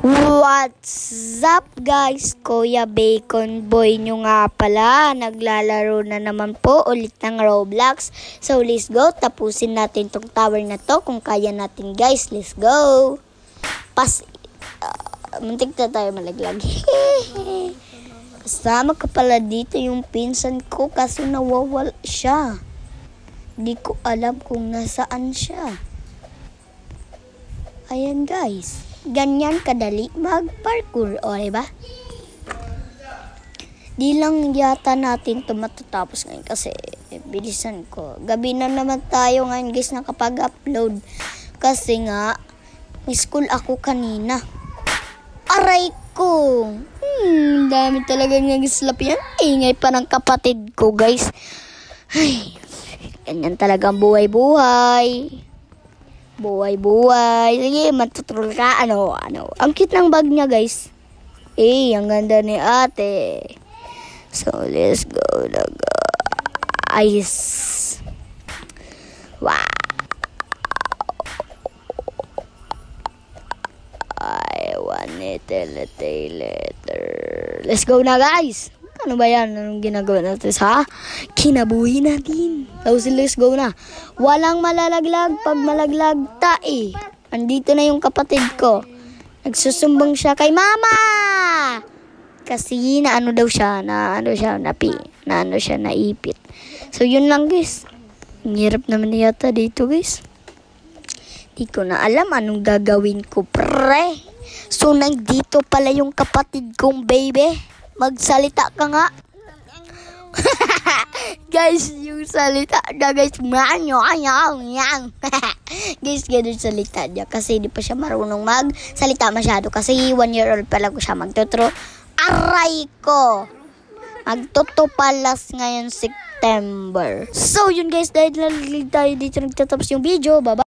What's up guys? Kuya Bacon Boy nyo nga pala. Naglalaro na naman po ulit ng Roblox. So let's go. Tapusin natin tong tower na to kung kaya natin guys. Let's go. Muntik na tayo malaglag. Kasama ka pala dito yung pinsan ko kasi nawawala siya. Di ko alam kung nasaan siya. Ayan guys. Ganyan kadali mag-parkour, o diba? Di lang yata natin ito matatapos ngayon kasi bilisan ko. Gabi na naman tayo ngayon guys nakapag-upload. Kasi nga, may school ako kanina. Aray ko! Dami talaga ng slap yan. Ingay pa ng kapatid ko guys. Ay, ganyan talagang buhay-buhay. Buhay-buhay. Sige, matutrol ka. Ano. Ang cute ng bag niya, guys. Ang ganda ni ate. So, let's go. Ice. Wow. I want it later. Let's go na, guys. Ano ba yan? Anong ginagawa natin ha? Kinabuhi natin. Tapos let's go na. Walang malalaglag. Pag malaglag, tae. Andito na yung kapatid ko. Nagsusumbong siya kay mama. Kasi naipit. So yun lang guys. Ang hirap naman yata dito guys. Di ko na alam anong gagawin ko pre. So nandito pala yung kapatid kong baby. Magsalita ka nga. Guys, yung salita na guys. Guys, ganun salita niya. Kasi di pa siya marunong magsalita masyado. Kasi 1 year old pa lang siya magtuturo. Aray ko! Magtutupalas ngayon September. So, yun guys. Dahil tayo dito nagtatapos yung video. Bye-bye.